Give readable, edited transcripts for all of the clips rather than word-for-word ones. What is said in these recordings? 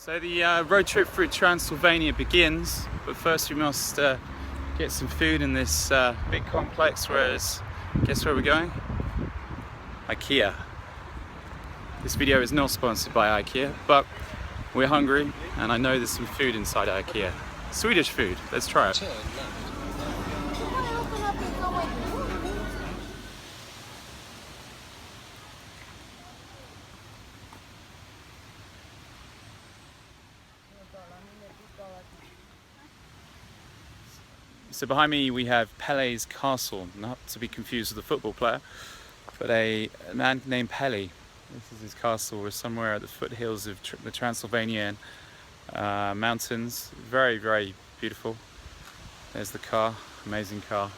So the road trip through Transylvania begins, but first we must get some food in this big complex. Whereas, guess where we're going? IKEA. This video is not sponsored by IKEA, but we're hungry and I know there's some food inside IKEA. Swedish food, let's try it. So behind me we have Pele's castle, not to be confused with a football player, but a man named Pele. This is his castle. We're somewhere at the foothills of the Transylvanian mountains. Very, very beautiful. There's the car, amazing car.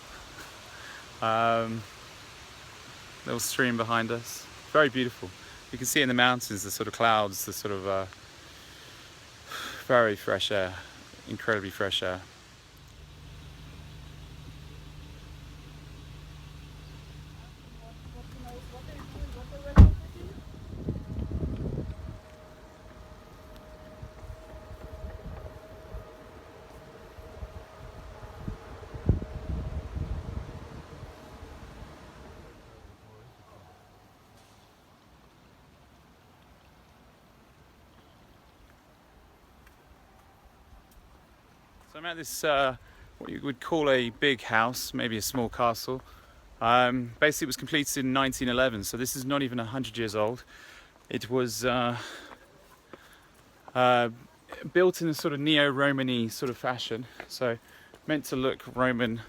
Little stream behind us, very beautiful. You can see in the mountains the sort of clouds, the sort of very fresh air, incredibly fresh air. So I'm at this, what you would call a big house, maybe a small castle. Basically it was completed in 1911, so this is not even 100 years old. It was built in a sort of neo-Roman-y sort of fashion, so meant to look Roman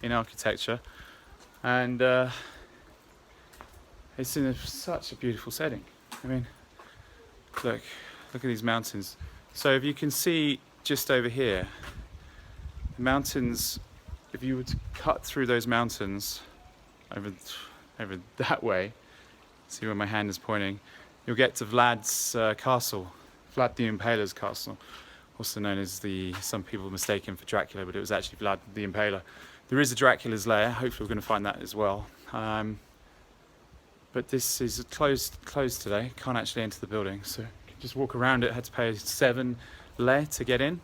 in architecture. And it's in such a beautiful setting. I mean, look at these mountains. So if you can see just over here, the mountains, if you were to cut through those mountains over that way, see where my hand is pointing, you'll get to Vlad's castle, Vlad the Impaler's castle, also known as some people mistake him for Dracula, but it was actually Vlad the Impaler. There is a Dracula's lair, hopefully we're going to find that as well. But this is closed today, can't actually enter the building, so just walk around it. Had to pay 7 lei to get in,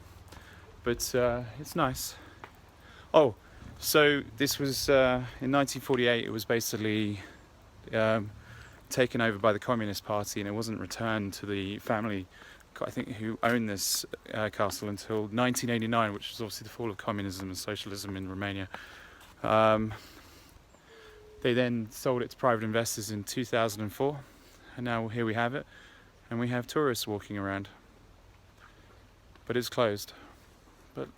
but it's nice. Oh, so this was in 1948. It was basically taken over by the Communist Party, and it wasn't returned to the family, I think, who owned this castle until 1989, which was obviously the fall of communism and socialism in Romania. They then sold it to private investors in 2004, and now here we have it, and we have tourists walking around. But it's closed. But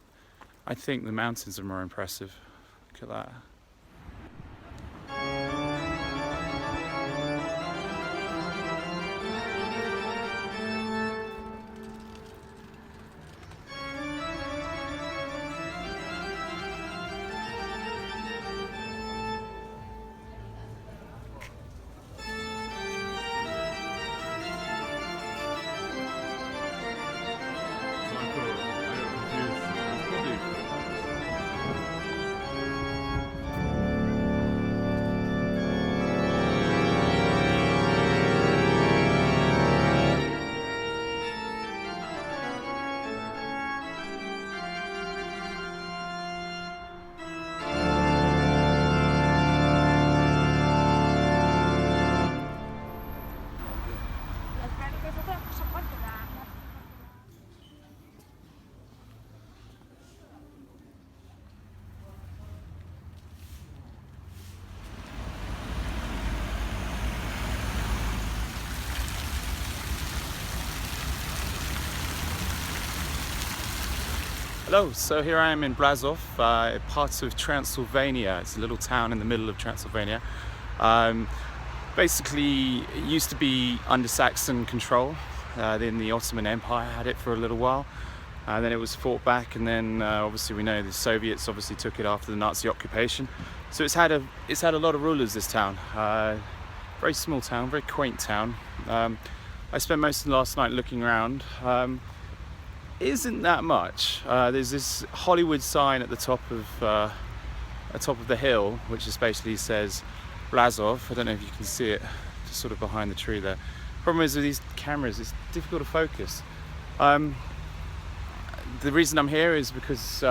I think the mountains are more impressive. Look at that. Hello, so here I am in Brasov, part of Transylvania. It's a little town in the middle of Transylvania. Basically, it used to be under Saxon control. Then the Ottoman Empire had it for a little while. Then it was fought back, and then obviously we know the Soviets obviously took it after the Nazi occupation. So it's had a lot of rulers, this town. Very small town, very quaint town. I spent most of last night looking around. Isn't that much. There's this Hollywood sign at the top of the hill, which just basically says Brasov. I don't know if you can see it, just sort of behind the tree there. Problem is with these cameras, it's difficult to focus. The reason I'm here is because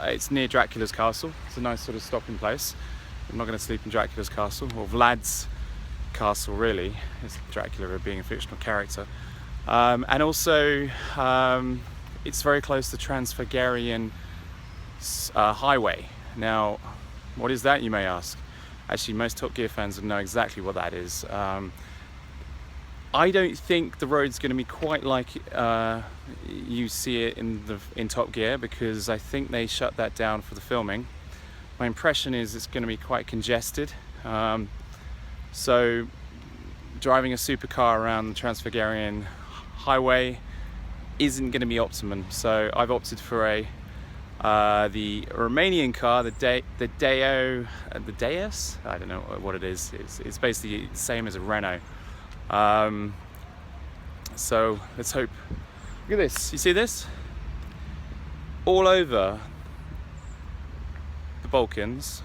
it's near Dracula's castle. It's a nice sort of stopping place. I'm not going to sleep in Dracula's castle, or Vlad's castle really, it's Dracula being a fictional character. And also it's very close to Transfăgărășan Highway. Now, what is that, you may ask? Actually, most Top Gear fans would know exactly what that is. I don't think the road's going to be quite like you see it in Top Gear, because I think they shut that down for the filming. My impression is it's going to be quite congested. So driving a supercar around the Transfăgărășan Highway isn't going to be optimum. So I've opted for the Romanian car, the Deus. I don't know what it is. It's basically the same as a Renault. So let's hope. Look at this. You see this? All over the Balkans,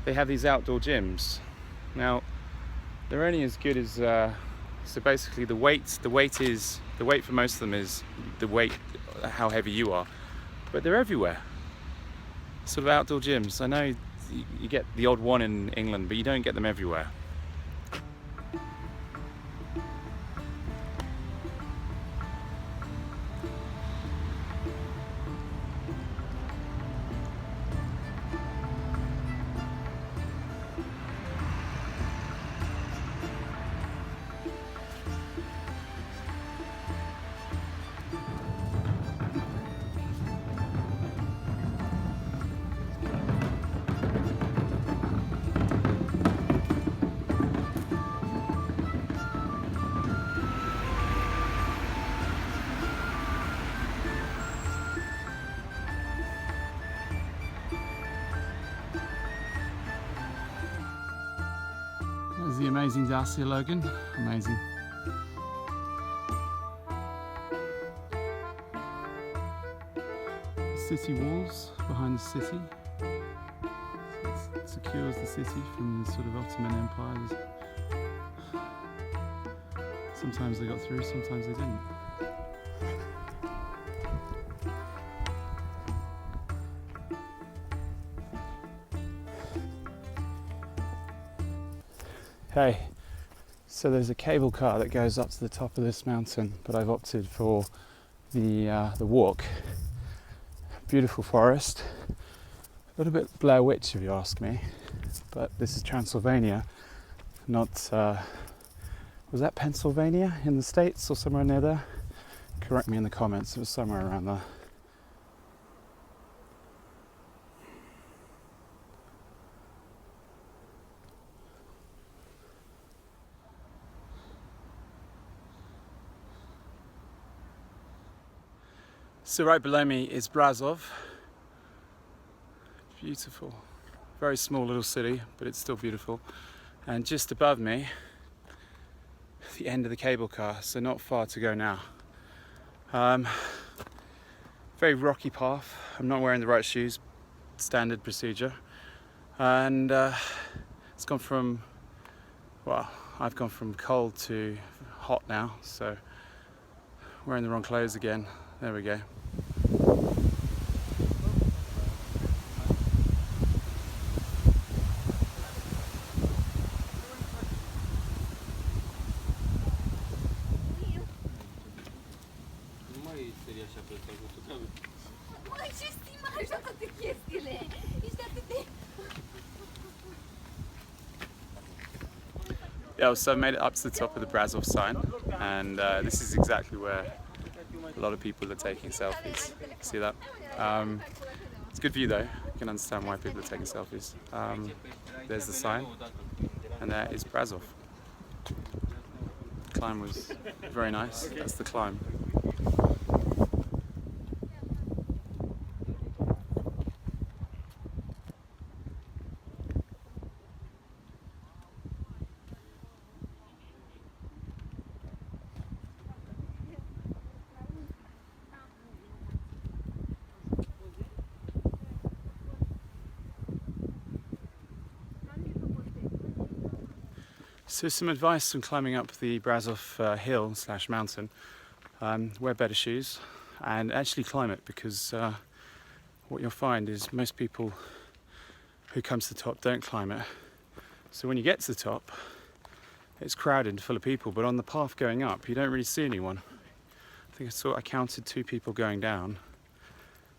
they have these outdoor gyms. Now, they're only as good as. So basically, the weight for most of them is the weight, how heavy you are. But they're everywhere. Sort of outdoor gyms. I know you get the odd one in England, but you don't get them everywhere. There's the amazing Dacia Logan. Amazing. City walls behind the city. It secures the city from the sort of Ottoman Empire. Sometimes they got through, sometimes they didn't. Okay, so there's a cable car that goes up to the top of this mountain, but I've opted for the walk. Beautiful forest, a little bit Blair Witch if you ask me, but this is Transylvania, not, was that Pennsylvania in the States or somewhere near there? Correct me in the comments, it was somewhere around there. So right below me is Brasov. Beautiful. Very small little city, but it's still beautiful. And just above me, the end of the cable car, so not far to go now. Very rocky path. I'm not wearing the right shoes, standard procedure. And it's gone from, well, I've gone from cold to hot now, so wearing the wrong clothes again. There we go. Yeah, so I made it up to the top of the Brasov sign, and this is exactly where a lot of people are taking selfies. See that? It's a good view though. You can understand why people are taking selfies. There's the sign, and there is Brasov. The climb was very nice. That's the climb. So some advice on climbing up the Brasov hill / mountain. wear better shoes and actually climb it, because what you'll find is most people who come to the top don't climb it. So when you get to the top, it's crowded and full of people, but on the path going up, you don't really see anyone. I think I counted 2 people going down.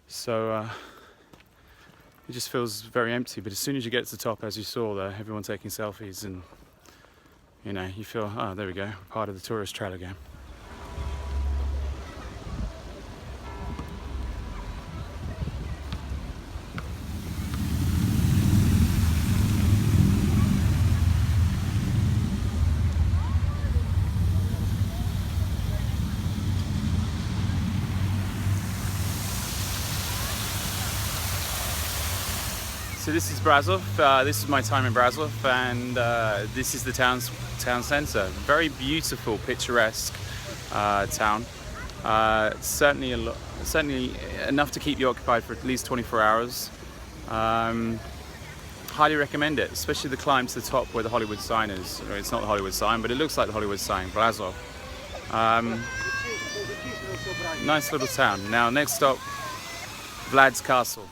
So it just feels very empty, but as soon as you get to the top, as you saw there, everyone taking selfies, and you know, you feel, oh, there we go, part of the tourist trail again. So this is Brasov. This is my time in Brasov, and this is the town centre. Very beautiful, picturesque town. Certainly enough to keep you occupied for at least 24 hours. Highly recommend it, especially the climb to the top where the Hollywood sign is. It's not the Hollywood sign, but it looks like the Hollywood sign, Brasov. Nice little town. Now, next stop, Vlad's Castle.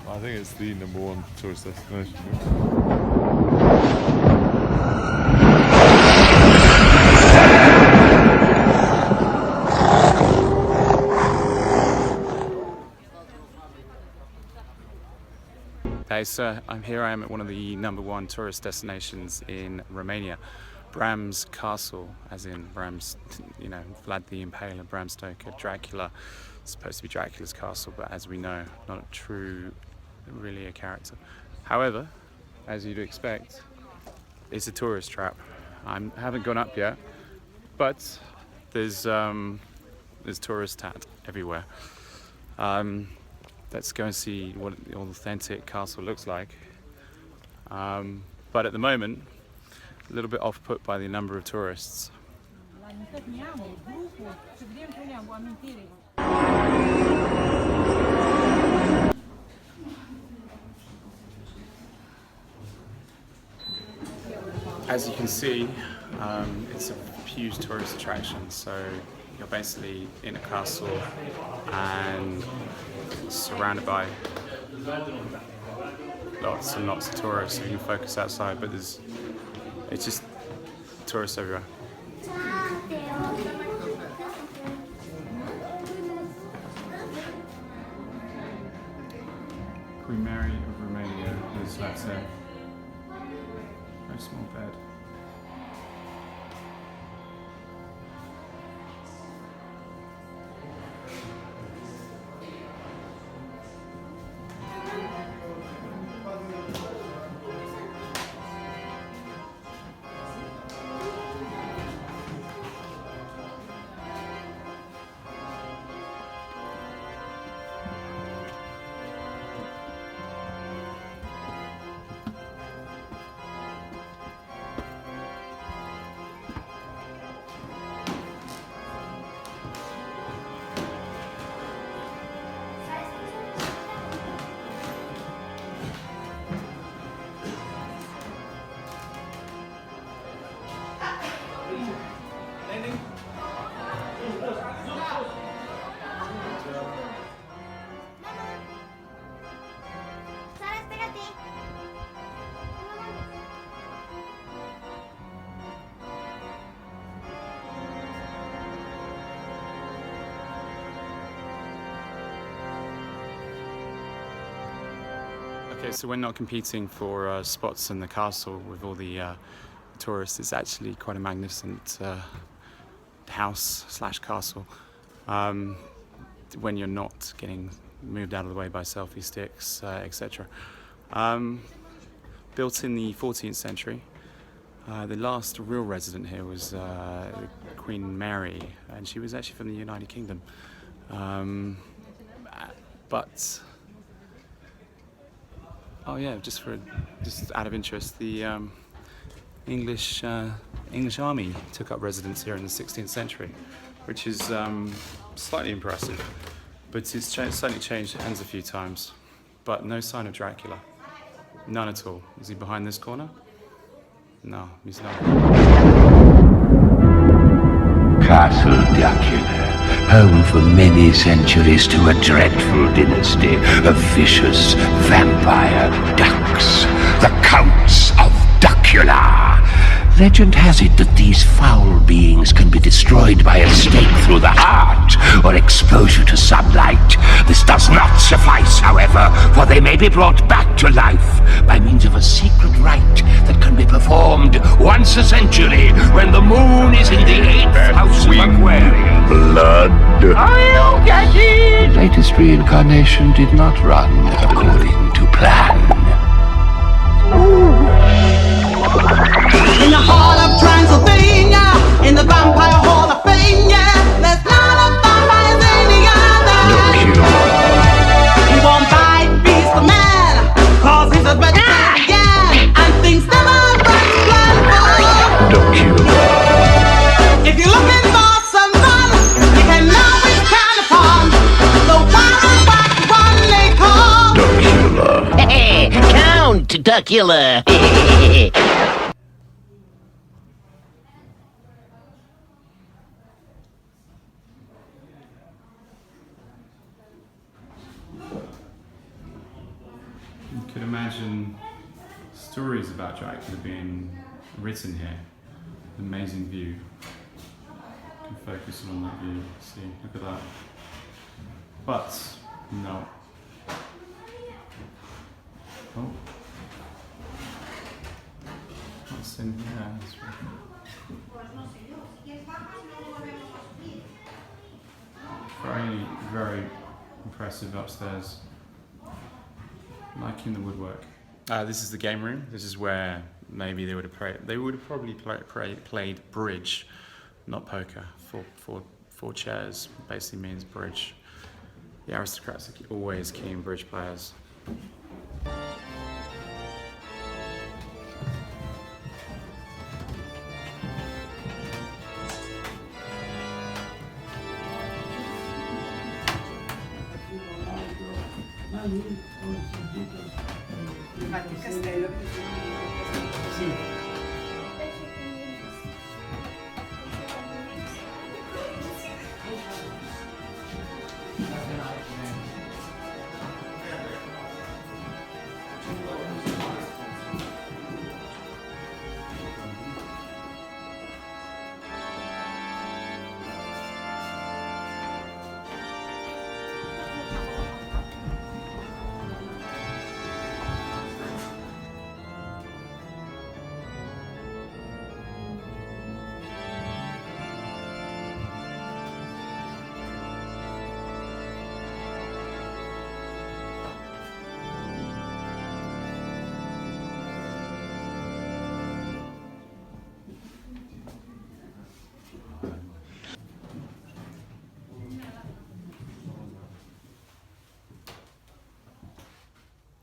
I think it's the #1 tourist destination. Okay, so I am at one of the #1 tourist destinations in Romania, Bram's Castle, as in Bram's, you know, Vlad the Impaler, Bram Stoker, Dracula. It's supposed to be Dracula's castle, but as we know, not really a character. However, as you'd expect, it's a tourist trap. I haven't gone up yet, but there's tourist tat everywhere. Let's go and see what the authentic castle looks like. But at the moment, a little bit off-put by the number of tourists. As you can see, it's a huge tourist attraction, so you're basically in a castle and surrounded by lots and lots of tourists. So you can focus outside, but it's just tourists everywhere. Queen Mary of Romania is, let's say, very small bed. Okay, so we're not competing for spots in the castle with all the tourists. It's actually quite a magnificent house/castle when you're not getting moved out of the way by selfie sticks, etc. Built in the 14th century. The last real resident here was Queen Mary, and she was actually from the United Kingdom. But oh yeah, just out of interest, the English army took up residence here in the 16th century, which is slightly impressive. But it's certainly changed hands a few times. But no sign of Dracula, none at all. Is he behind this corner? No, he's not. Castle Dracula, home for many centuries to a dreadful dynasty of vicious vampire ducks, the Counts of Dracula. Legend has it that these foul beings can be destroyed by a stake through the heart or exposure to sunlight. This does not suffice, however, for they may be brought back to life by means of a secret rite that can be performed once a century when the moon is in the 8th house of Aquarius. Blood. Are you getting? The latest reincarnation did not run according to plan. In the heart of Transylvania, in the vampire hall of fame, yeah, there's not a vampire than the other. He won't bite, beast the man, cause he's a vegetarian, and things never run blindfold. If you're looking for some fun, you can always count upon the one they call Count Dracula. You could imagine stories about Dracula being written here. Amazing view. You can focus on that view. See, look at that. But no. Oh. What's in here? Very, very impressive upstairs. Liking the woodwork. This is the game room. This is where maybe they would have probably played bridge, not poker. Four chairs basically means bridge. The aristocrats are always keen bridge players. Castello. Sì.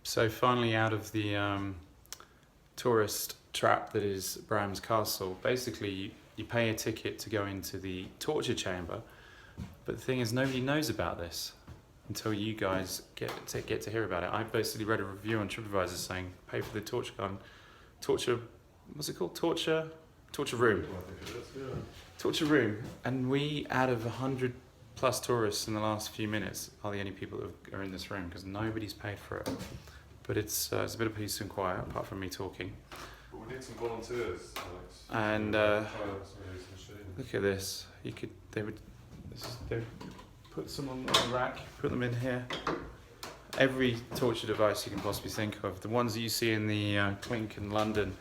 So finally out of the tourist trap that is Bram's castle, basically you pay a ticket to go into the torture chamber, but the thing is nobody knows about this until you guys get to hear about it. I basically read a review on TripAdvisor saying pay for the torture room, and we, out of 100 plus tourists in the last few minutes, are the only people that are in this room because nobody's paid for it. But it's a bit of peace and quiet, apart from me talking. But we need some volunteers, Alex. And look at this. They would put some on the rack, put them in here, every torture device you can possibly think of. The ones that you see in the Clink in London,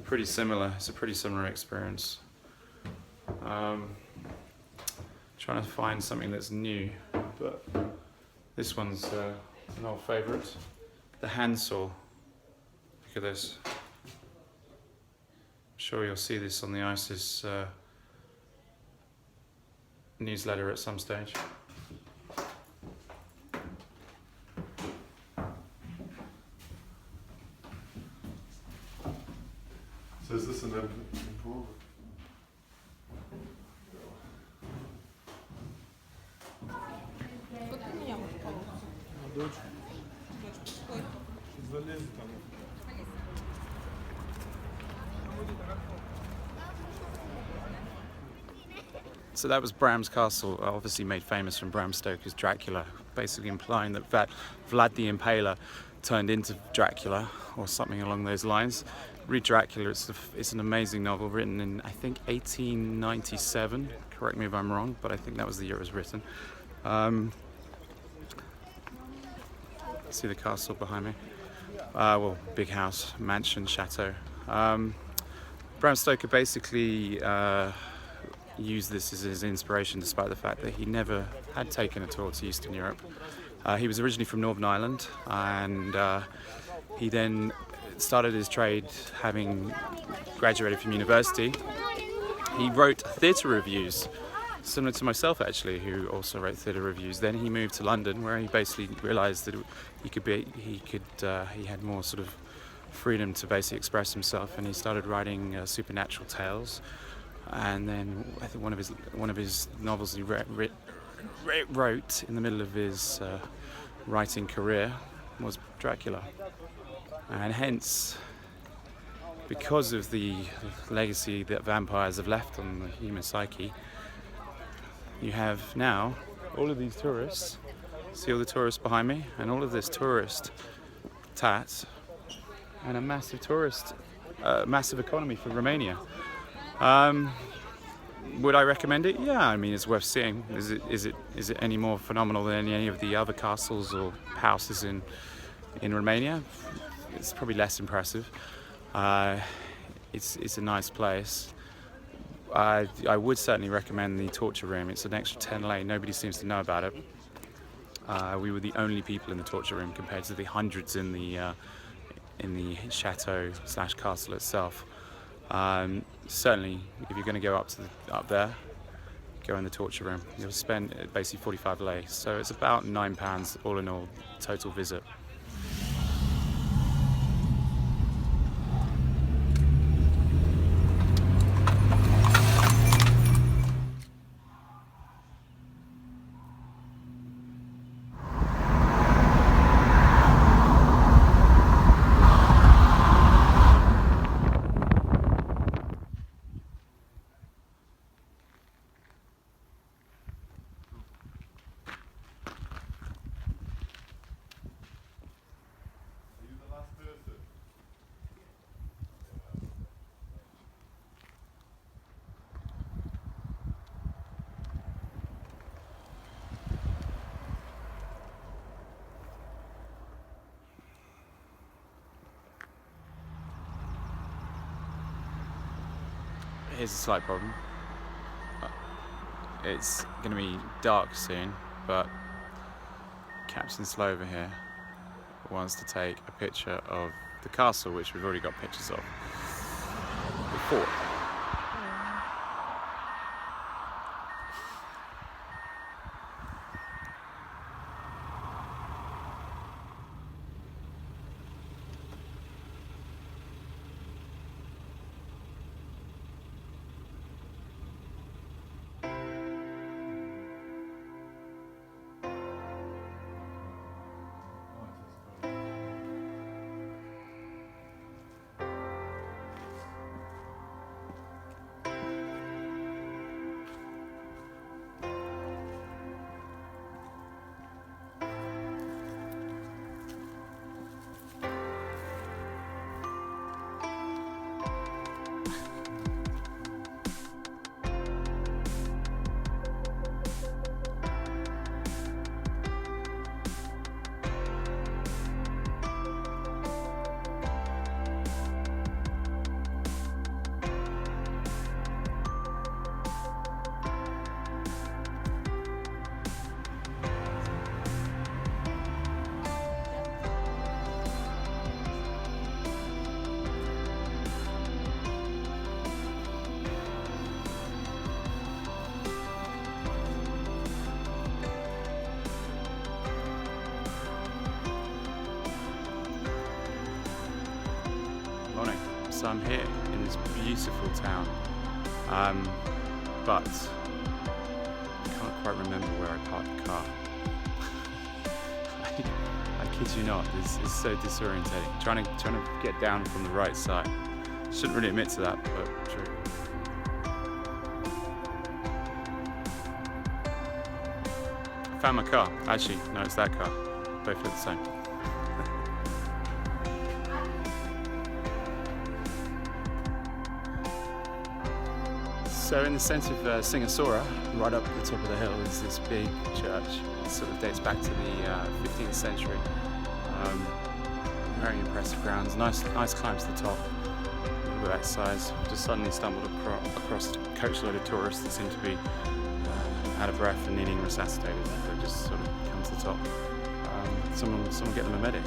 pretty similar. It's a pretty similar experience. Trying to find something that's new, but this one's an old favourite. The handsaw. Look at this. I'm sure you'll see this on the ISIS newsletter at some stage. So is this an improvement? So that was Bram's castle, obviously made famous from Bram Stoker's Dracula, basically implying that Vlad the Impaler turned into Dracula, or something along those lines. Read Dracula, it's an amazing novel written in, I think, 1897. Correct me if I'm wrong, but I think that was the year it was written. See the castle behind me? Well, big house, mansion, chateau. Bram Stoker basically used this as his inspiration, despite the fact that he never had taken a tour to Eastern Europe. He was originally from Northern Ireland, and he then started his trade having graduated from university. He wrote theatre reviews, similar to myself actually, who also wrote theatre reviews. Then he moved to London, where he basically realised that he had more sort of freedom to basically express himself, and he started writing supernatural tales. And then I think one of his novels he wrote in the middle of his writing career was Dracula, and hence, because of the legacy that vampires have left on the human psyche, you have now all of these tourists. See all the tourists behind me, and all of this tourist tat, and a massive massive economy for Romania. Would I recommend it? Yeah, I mean, it's worth seeing. Is it any more phenomenal than any of the other castles or houses in Romania? It's probably less impressive. It's a nice place. I would certainly recommend the torture room. It's an extra 10 lei. Nobody seems to know about it. We were the only people in the torture room compared to the hundreds in the chateau / castle itself. Certainly, if you're going to go up there, go in the torture room. You'll spend basically 45 lei, so it's about £9 all in all total visit. Here's a slight problem. It's going to be dark soon, but Captain Slow over here wants to take a picture of the castle, which we've already got pictures of before. So I'm here in this beautiful town, but I can't quite remember where I parked the car. I kid you not, this is so disorientating. Trying to get down from the right side. Shouldn't really admit to that, but true. Found my car. Actually, no, it's that car. Both look the same. So in the centre of Sighisoara, right up at the top of the hill, is this big church. It sort of dates back to the 15th century. Very impressive grounds. Nice climb to the top. Look at that size. Just suddenly stumbled across a coachload of tourists that seem to be out of breath and needing resuscitated. They just sort of come to the top. Someone get them a medic.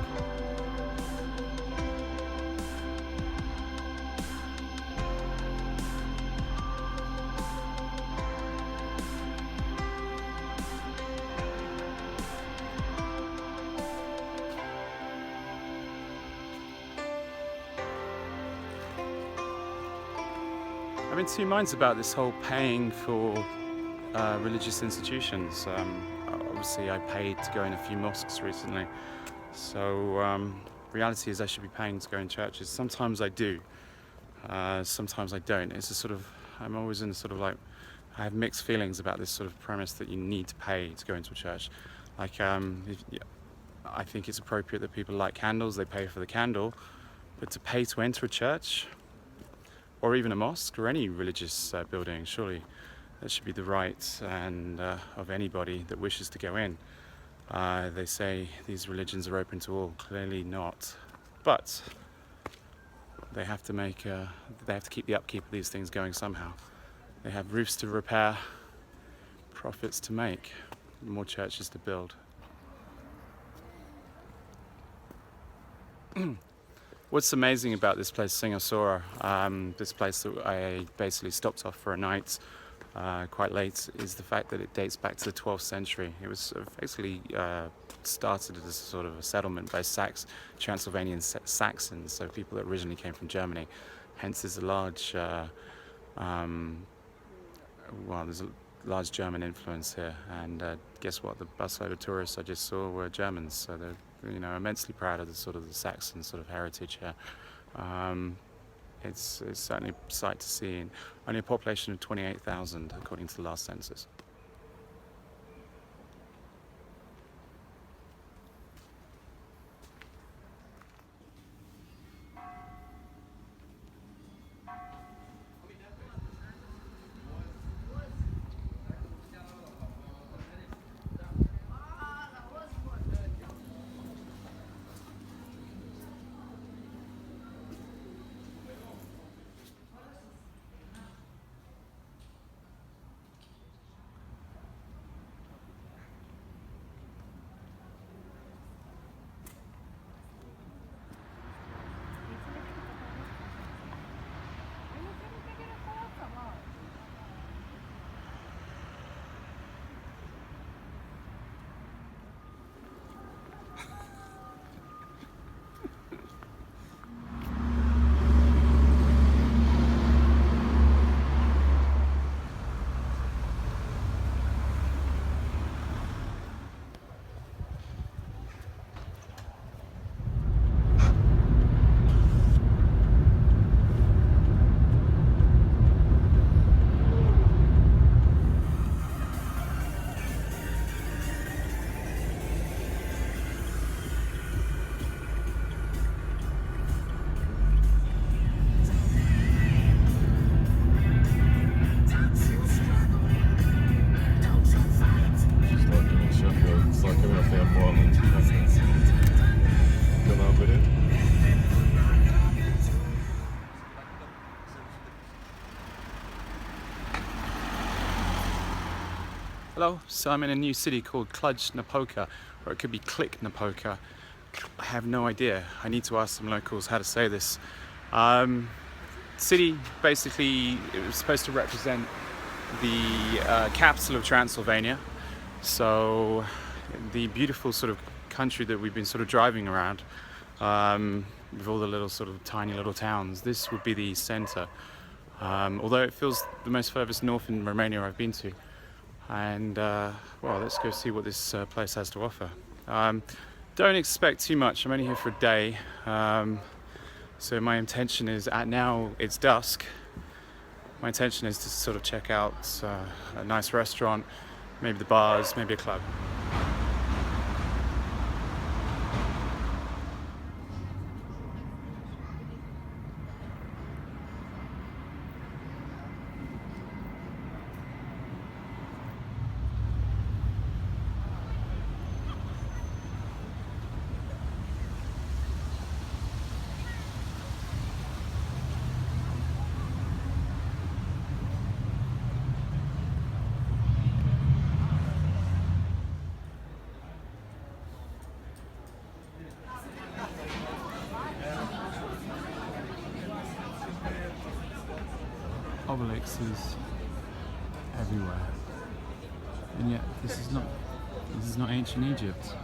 I'm in two minds about this whole paying for religious institutions. Obviously I paid to go in a few mosques recently, so reality is I should be paying to go in churches. Sometimes I do, sometimes I don't. It's a sort of, I'm always in a sort of like, I have mixed feelings about this sort of premise that you need to pay to go into a church. Like, I think it's appropriate that people light candles, they pay for the candle, but to pay to enter a church, or even a mosque, or any religious building, surely that should be the right and of anybody that wishes to go in. They say these religions are open to all. Clearly not, but they have to keep the upkeep of these things going somehow. They have roofs to repair, profits to make, more churches to build. What's amazing about this place, Sighisoara, this place that I basically stopped off for a night quite late, is the fact that it dates back to the 12th century. It was basically started as sort of a settlement by Transylvanian Saxons, so people that originally came from Germany. Hence there's a large, there's a large German influence here, and guess what? The busload of tourists I just saw were Germans, so they're immensely proud of the sort of the Saxon sort of heritage here. It's certainly a sight to see, and only a population of 28,000 according to the last census. Hello, so I'm in a new city called Cluj-Napoca, or it could be Cluj-Napoca. I have no idea. I need to ask some locals how to say this. City, basically, it was supposed to represent the capital of Transylvania. So the beautiful sort of country that we've been sort of driving around. with all the little sort of tiny little towns. This would be the centre, although it feels the most furthest north in Romania I've been to. And well, let's go see what this place has to offer. Don't expect too much. I'm only here for a day, so my intention is, now it's dusk, my intention is to sort of check out a nice restaurant, maybe the bars, maybe a club. Obelisks everywhere, and yet this is not ancient Egypt.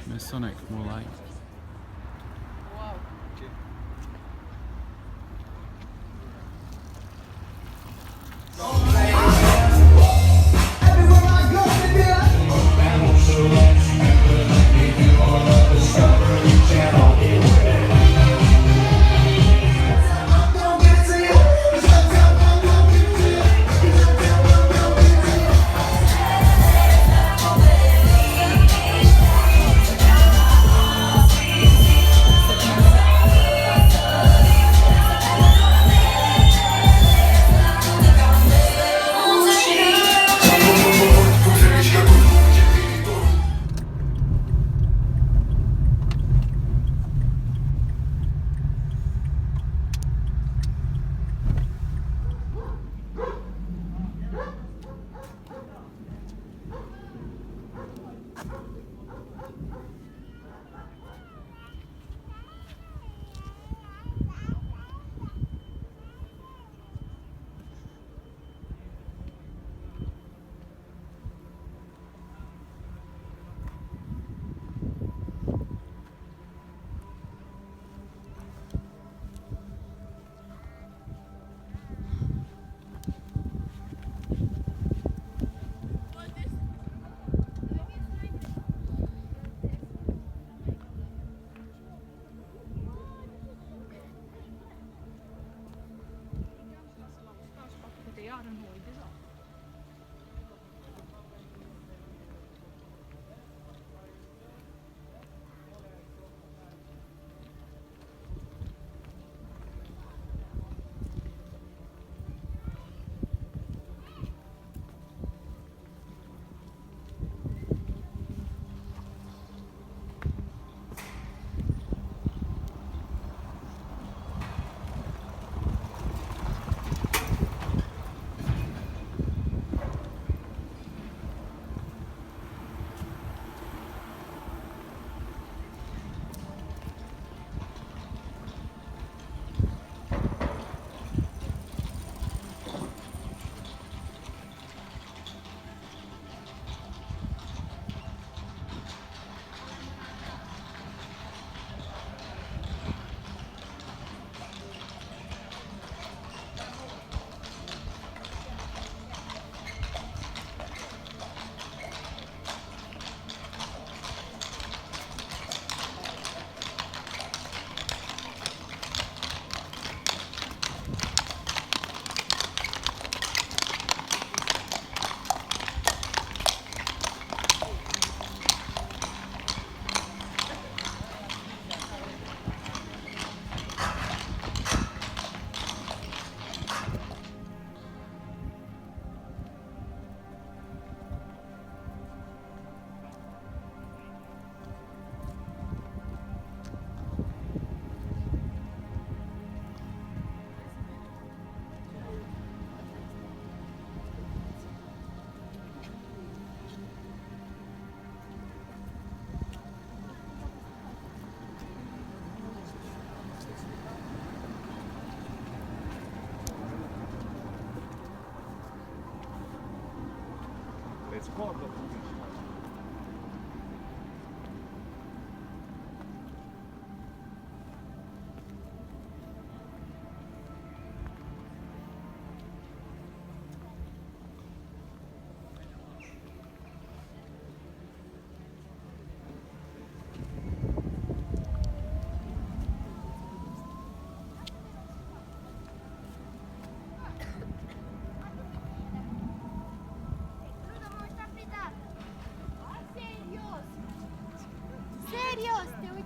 Masonic, more like.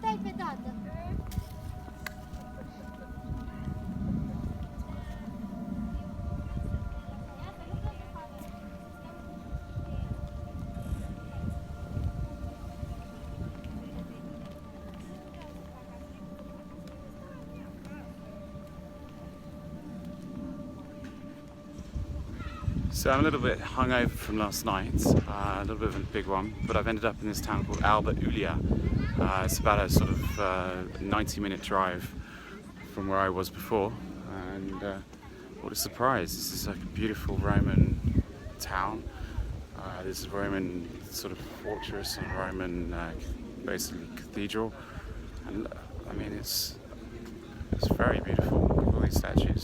dai pe dată. So I'm a little bit hungover from last night, a little bit of a big one, but I've ended up in this town called Alba, Lulia. It's about a sort of 90-minute drive from where I was before, and what a surprise. This is like a beautiful Roman town. There's a Roman sort of fortress and Roman basically cathedral, and I mean it's very beautiful. Look at all these statues.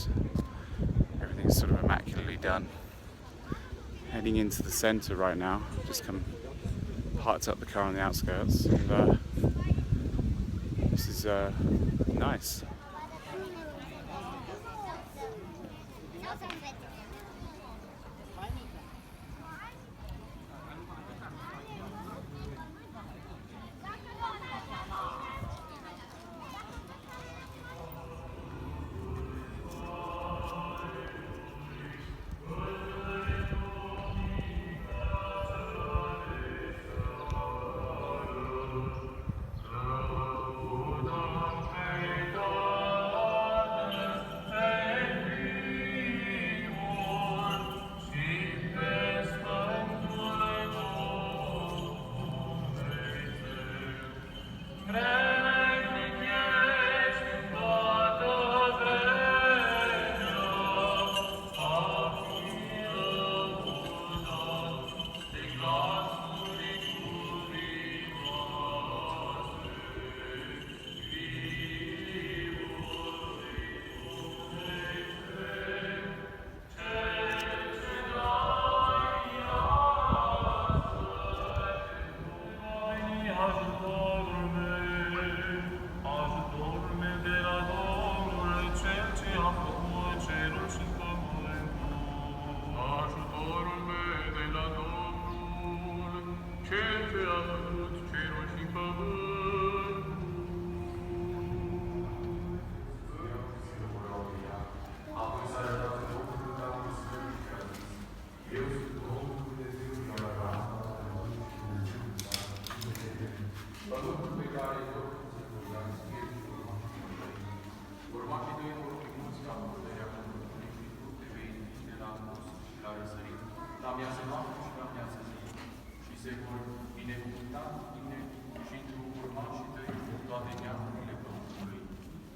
Everything's sort of immaculately done. Heading into the centre right now. Just parked up the car on the outskirts, and this is nice.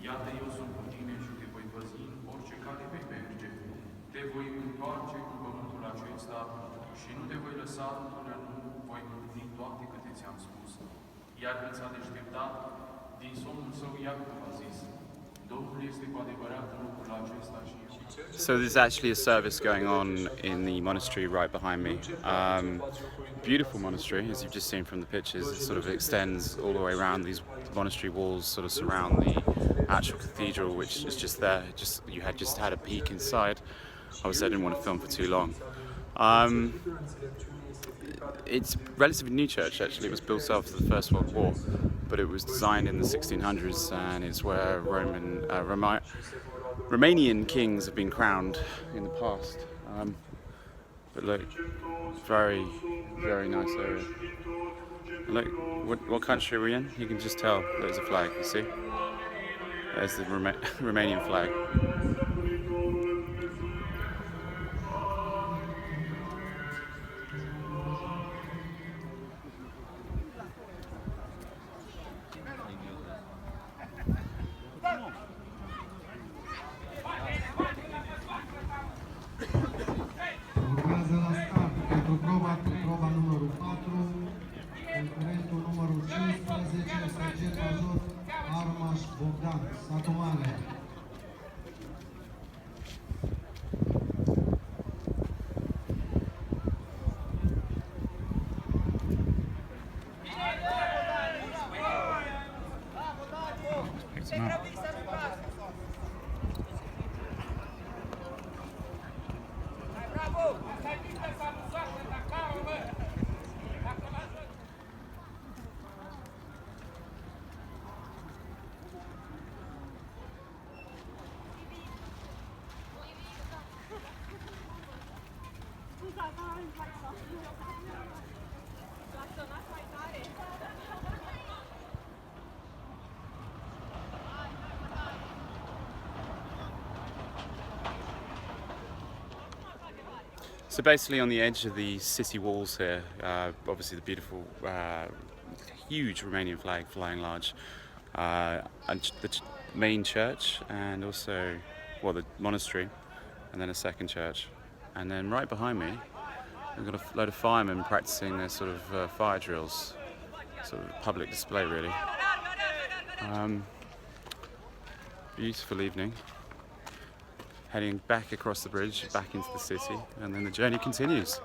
Iată, eu sunt cu tine și te voi păzi în orice cale vei merge. Te voi întoarce cu pământul acesta și nu te voi lăsa până nu voi împlini toate câte ți-am spus. Iar când s-a deșteptat, din somnul său Iacov a zis, Domnul este cu adevărat în locul acesta și eu. So there's actually a service going on in the monastery right behind me. Beautiful monastery, as you've just seen from the pictures. It sort of extends all the way around. These monastery walls sort of surround the actual cathedral, which is just there. You had just had a peek inside. Obviously, I didn't want to film for too long. It's a relatively new church, actually. It was built after the First World War, but it was designed in the 1600s, and it's where Romanian kings have been crowned in the past. But look, very, very nice area. Look, what country are we in? You can just tell there's a flag, you see? There's the Romanian flag. Urmează la start pentru proba numărul 4, concurentul numărul 15, sergent major Armaș Bogdan, satul mare. So basically on the edge of the city walls here, obviously the beautiful, huge Romanian flag flying large, and the main church, and also, well, the monastery, and then a second church. And then right behind me, we've got a load of firemen practicing their sort of fire drills, sort of public display really. Beautiful evening. Heading back across the bridge, back into the city, and then the journey continues.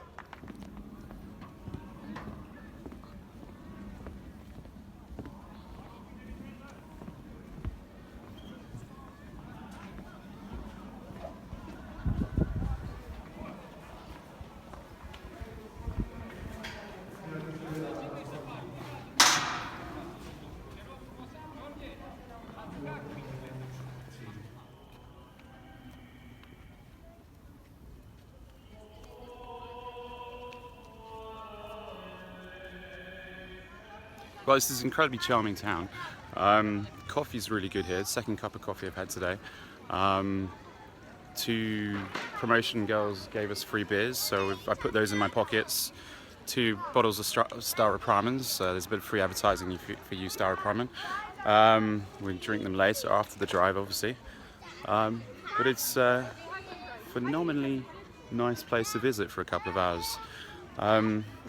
Well, this is an incredibly charming town. Coffee's really good here. Second cup of coffee I've had today. Two promotion girls gave us free beers, so I put those in my pockets. 2 bottles of Staropramen. There's a bit of free advertising for you, Staropramen. We'll drink them later after the drive, obviously. But it's a phenomenally nice place to visit for a couple of hours.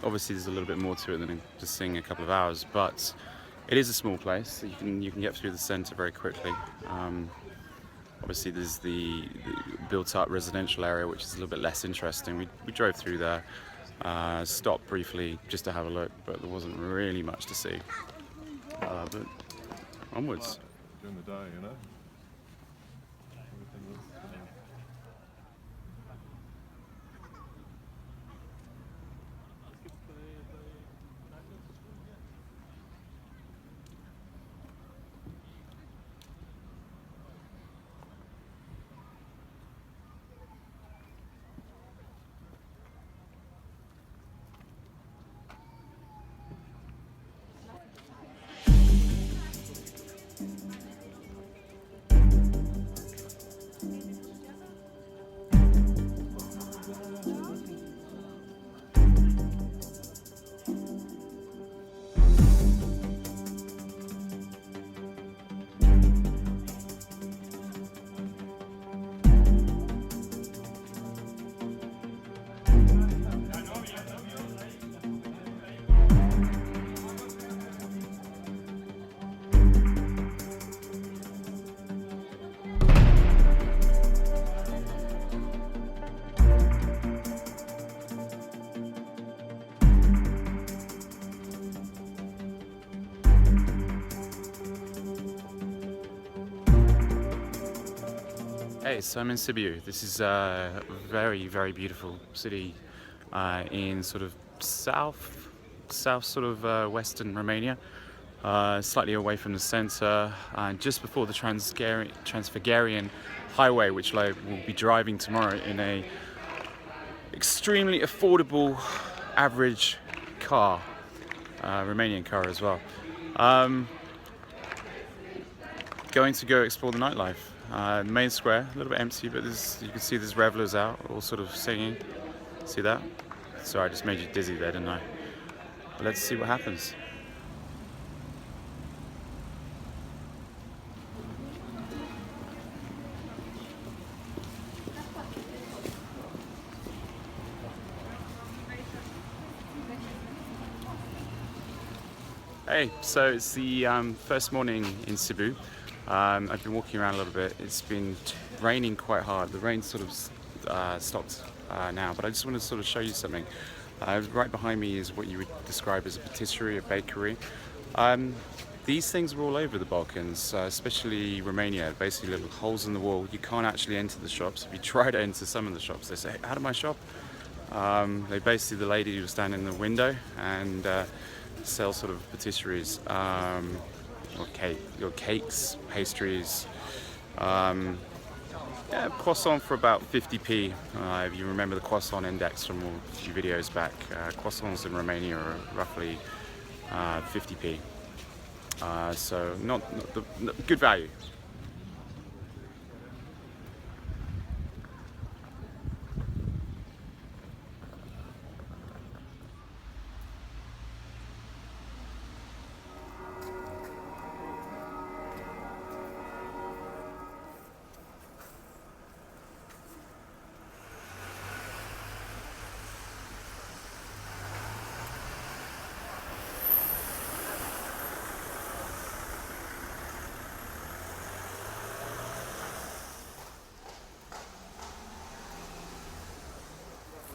Obviously there's a little bit more to it than just seeing a couple of hours, but it is a small place, so you can get through the centre very quickly. Obviously there's the built-up residential area, which is a little bit less interesting. We drove through there, stopped briefly just to have a look, but there wasn't really much to see. But onwards. During the day, you know. Everything was, Hey, so I'm in Sibiu. This is a very, very beautiful city in sort of south sort of western Romania, slightly away from the centre, just before the Transfăgărășan Highway, which I will be driving tomorrow in a extremely affordable, average car, Romanian car as well. Going to go explore the nightlife. The main square, a little bit empty, but you can see there's revelers out, all sort of singing. See that? Sorry, I just made you dizzy there, didn't I? But let's see what happens. Hey, so it's the first morning in Sibiu. I've been walking around a little bit. It's been raining quite hard. The rain sort of stopped now, but I just want to sort of show you something. Right behind me is what you would describe as a patisserie, a bakery. These things were all over the Balkans, especially Romania, basically little holes in the wall. You can't actually enter the shops. If you try to enter some of the shops, they say, out of my shop. They basically, the lady will stand in the window and sell sort of patisseries. Or cakes, pastries, Yeah, croissant for about 50p. If you remember the croissant index from a few videos back, croissants in Romania are roughly 50p. So not good value.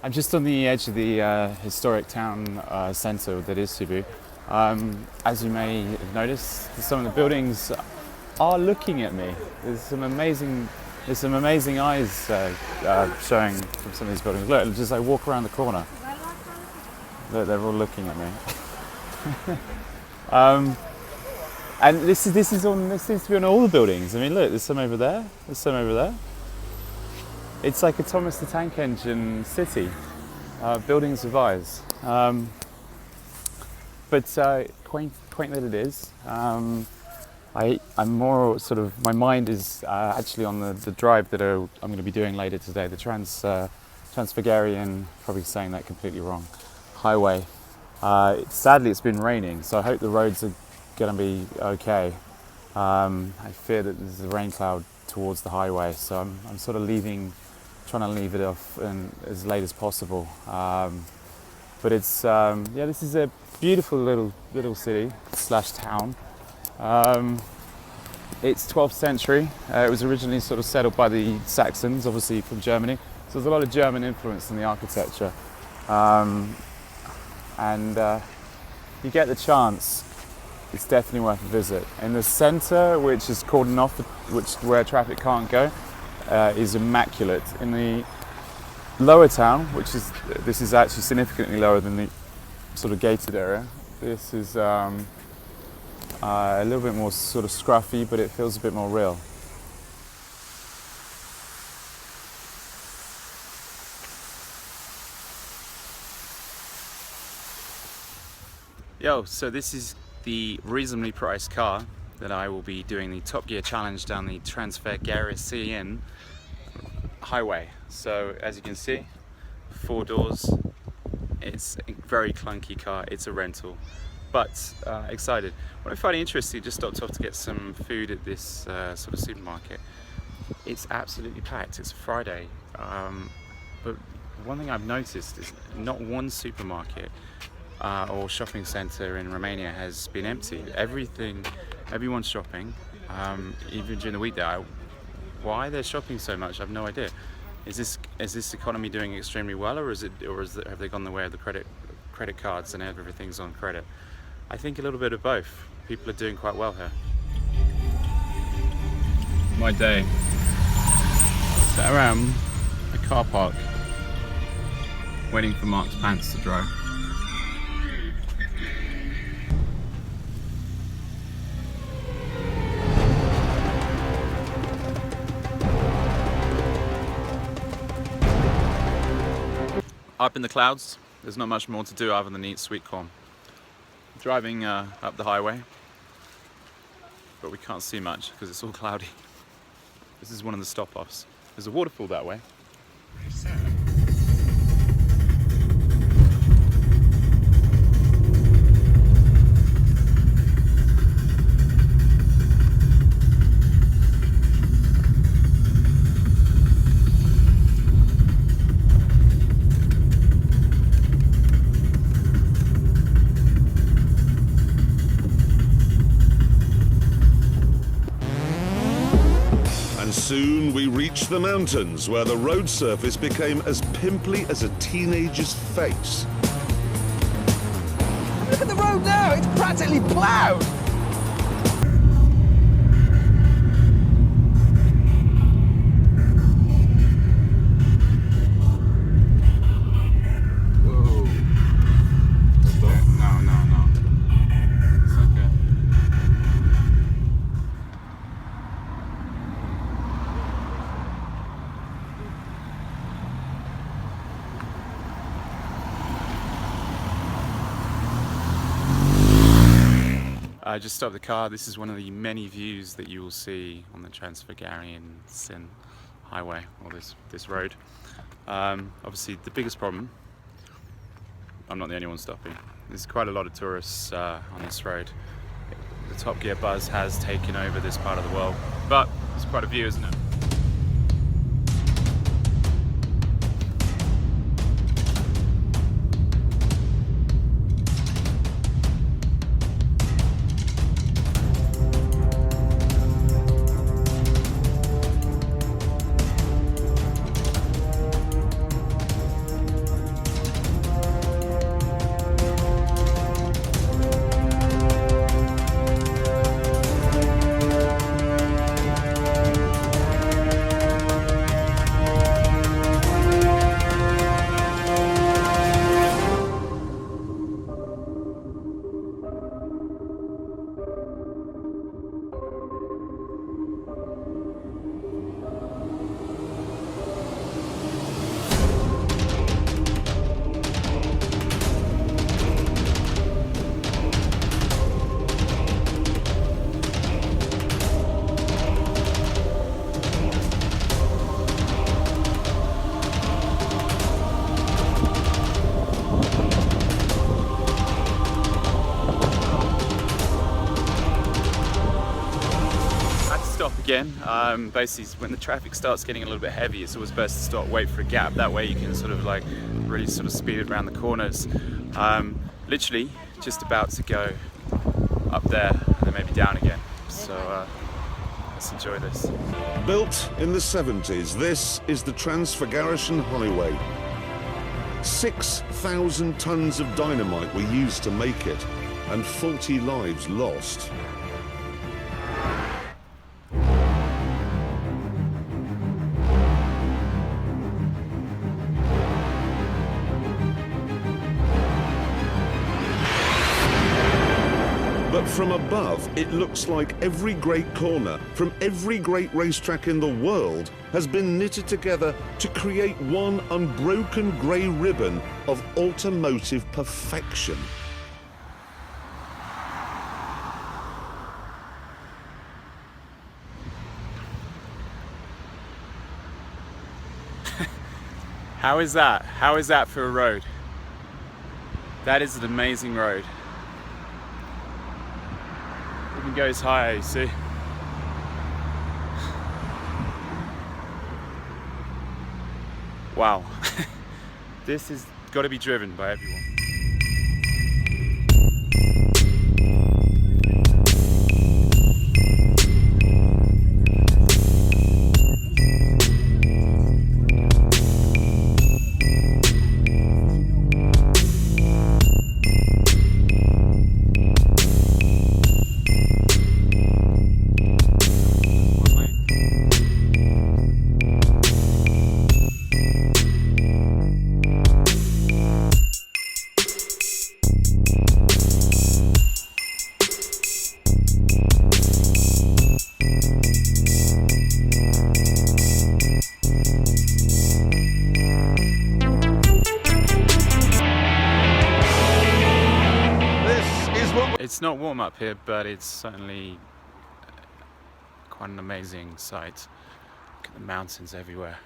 I'm just on the edge of the historic town centre that is Sibiu. As you may have noticed, some of the buildings are looking at me. There's some amazing eyes showing from some of these buildings. Look, just I walk around the corner. Look, they're all looking at me. And this seems to be on all the buildings. I mean, look, there's some over there. There's some over there. It's like a Thomas the Tank Engine city, buildings of eyes. But quaint that it is. I'm more sort of, my mind is actually on the drive that I'm going to be doing later today, the Transfăgărășan, probably saying that completely wrong, highway. Sadly, it's been raining, so I hope the roads are going to be okay. I fear that there's a rain cloud towards the highway, so I'm sort of trying to leave it off as late as possible. But it's this is a beautiful little city / town. It's 12th century. It was originally sort of settled by the Saxons, obviously from Germany. So there's a lot of German influence in the architecture. You get the chance, it's definitely worth a visit. In the centre, which is cordoned off, where traffic can't go, is immaculate. In the lower town, this is actually significantly lower than the sort of gated area. This is a little bit more sort of scruffy, but it feels a bit more real. Yo, so this is the reasonably priced car that I will be doing the Top Gear challenge down the Transfăgărășan Highway. So as you can see, 4 doors. It's a very clunky car. It's a rental, but excited. What I find interesting, just stopped off to get some food at this sort of supermarket. It's absolutely packed. It's a Friday, but one thing I've noticed is not one supermarket or shopping centre in Romania has been empty. Everyone's shopping, even during the weekday. Why they're shopping so much, I've no idea. Is this economy doing extremely well, or have they gone the way of the credit cards and everything's on credit? I think a little bit of both. People are doing quite well here. My day. Sat around a car park, waiting for Mark's pants to dry. Up in the clouds, there's not much more to do other than eat sweet corn. Driving up the highway, but we can't see much because it's all cloudy. This is one of the stop-offs. There's a waterfall that way. Soon we reached the mountains, where the road surface became as pimply as a teenager's face. Look at the road now, it's practically ploughed! Just stop the car. This is one of the many views that you will see on the Transfăgărășan Highway, or this road. Obviously the biggest problem, I'm not the only one stopping. There's quite a lot of tourists on this road. The Top Gear buzz has taken over this part of the world, but it's quite a view, isn't it? Again, basically when the traffic starts getting a little bit heavy, it's always best to stop, wait for a gap. That way you can sort of like really sort of speed it around the corners. Literally just about to go up there and then maybe down again. So let's enjoy this. Built in the 70s, this is the Transfăgărășan Highway. 6,000 tons of dynamite were used to make it, and 40 lives lost. But from above, it looks like every great corner from every great racetrack in the world has been knitted together to create one unbroken grey ribbon of automotive perfection. How is that? How is that for a road? That is an amazing road. Even goes higher, you see. Wow. This has got to be driven by everyone. It's not warm up here, but it's certainly quite an amazing sight. Look at the mountains everywhere.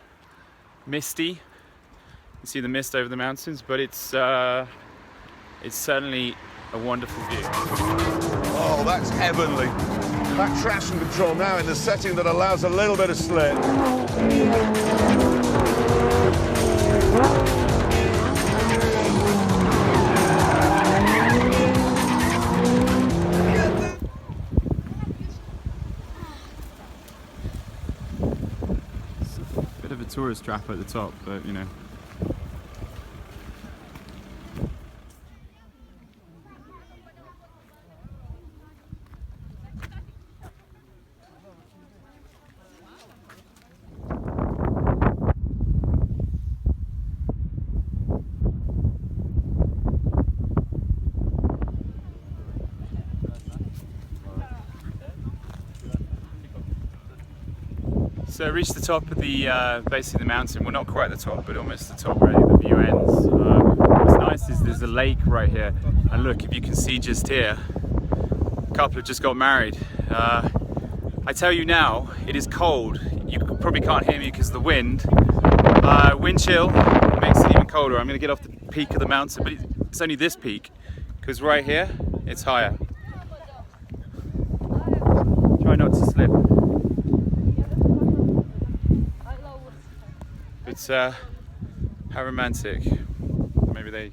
Misty, you can see the mist over the mountains, but it's certainly a wonderful view. Oh, that's heavenly. That traction control now in the setting that allows a little bit of slip. Bit of a tourist trap at the top, but you know. So reached the top of the base of the mountain. We're not quite at the top, but almost the top where the view ends. What's nice is there's a lake right here, and look, if you can see just here, a couple who just got married. I tell you now, it is cold. You probably can't hear me because of the wind. Wind chill makes it even colder. I'm going to get off the peak of the mountain, but it's only this peak because right here it's higher. Try not to slip. It's how romantic. Maybe they.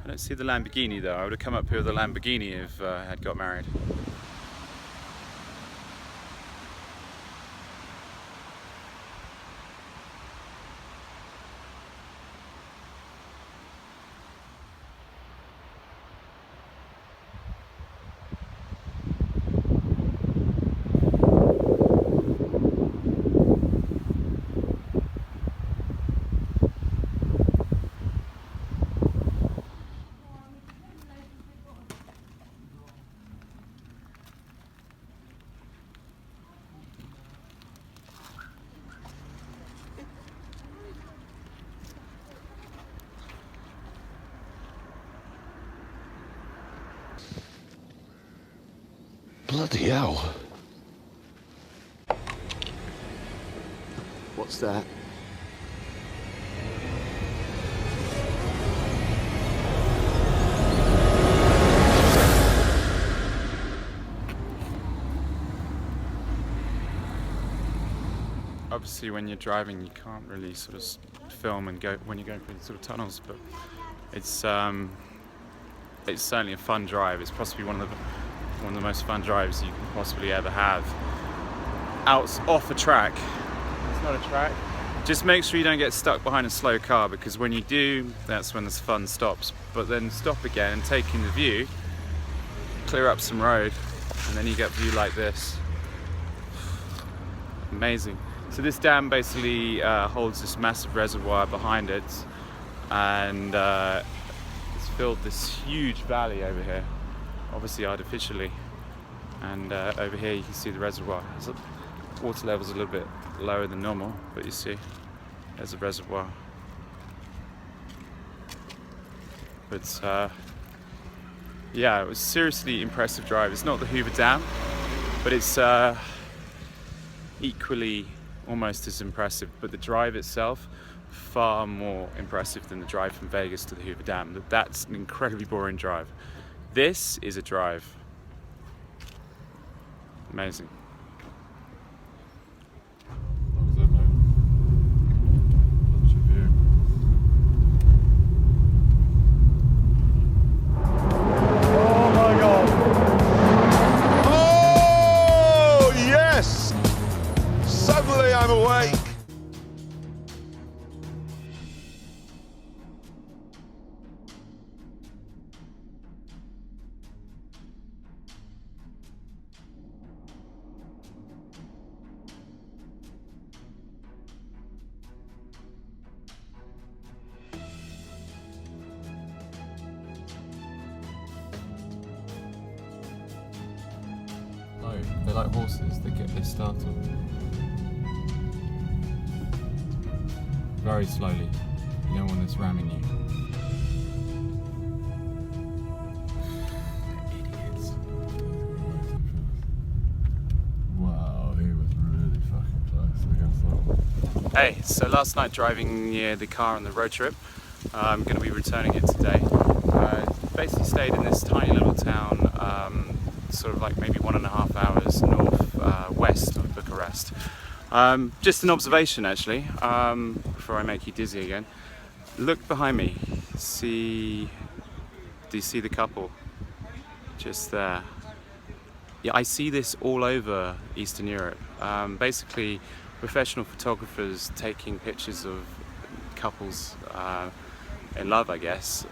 I don't see the Lamborghini though. I would have come up here with a Lamborghini if I had got married. Bloody hell. What's that? Obviously when you're driving you can't really sort of film and go when you're going through sort of tunnels, but it's certainly a fun drive. It's possibly one of the most fun drives you can possibly ever have. Off a track. It's not a track. Just make sure you don't get stuck behind a slow car, because when you do, that's when the fun stops. But then stop again and take in the view, clear up some road, and then you get a view like this. Amazing. So this dam basically holds this massive reservoir behind it, and it's filled this huge valley over here, obviously artificially. And over here you can see the reservoir. So water level's a little bit lower than normal, but you see there's a reservoir. But yeah, it was a seriously impressive drive. It's not the Hoover Dam, but it's equally almost as impressive. But the drive itself, far more impressive than the drive from Vegas to the Hoover Dam. That's an incredibly boring drive. This is a drive. Amazing. I'm awake. No, they're like horses, they startled. Very slowly. You don't want this ramming you. Idiots. Wow, he was really fucking close. Hey, so last night driving the car on the road trip, I'm going to be returning it today. Basically stayed in this tiny little town, sort of like maybe 1.5 hours north-west of Bucharest. Just an observation actually, before I make you dizzy again. Look behind me, do you see the couple? Just there. Yeah, I see this all over Eastern Europe. Basically, professional photographers taking pictures of couples in love, I guess.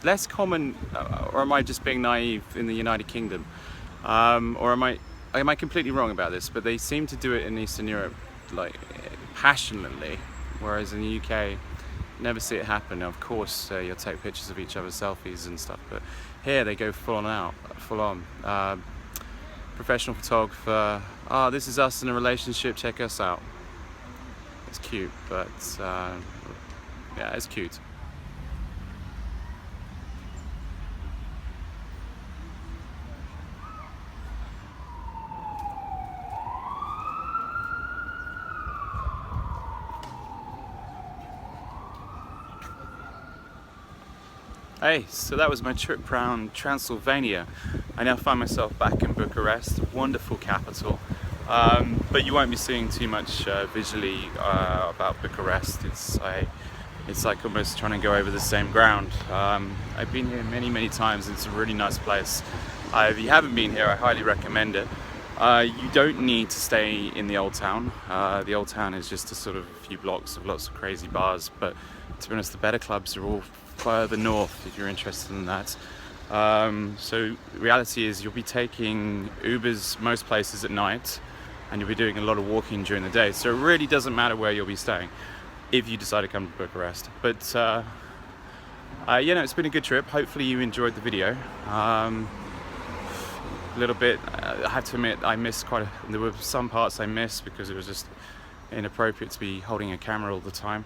Less common, or am I just being naive, in the United Kingdom? Or am I completely wrong about this? But they seem to do it in Eastern Europe like passionately, whereas in the UK, never see it happen. Now, of course, you'll take pictures of each other's selfies and stuff, but here they go full on. Professional photographer. Oh, this is us in a relationship. Check us out. It's cute, but yeah, it's cute. Hey, so that was my trip around Transylvania. I now find myself back in Bucharest, a wonderful capital. But you won't be seeing too much visually about Bucharest. It's like almost trying to go over the same ground. I've been here many times. It's a really nice place. If you haven't been here, I highly recommend it. You don't need to stay in the old town. The old town is just a sort of few blocks of lots of crazy bars, but to be honest, the better clubs are all further north if you're interested in that. So the reality is you'll be taking Ubers most places at night, and you'll be doing a lot of walking during the day. So it really doesn't matter where you'll be staying if you decide to come to Bucharest. But you know, it's been a good trip. Hopefully you enjoyed the video. A little bit, I have to admit, I missed there were some parts I missed because it was just inappropriate to be holding a camera all the time.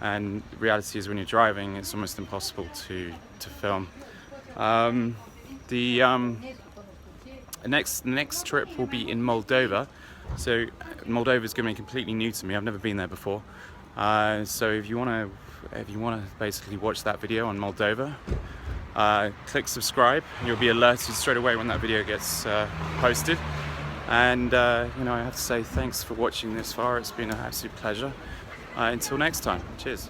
And the reality is when you're driving, it's almost impossible to film. The next trip will be in Moldova. So Moldova is going to be completely new to me. I've never been there before. So if you want to basically watch that video on Moldova, click subscribe. You'll be alerted straight away when that video gets posted. And you know, I have to say thanks for watching this far. It's been an absolute pleasure. Until next time, cheers.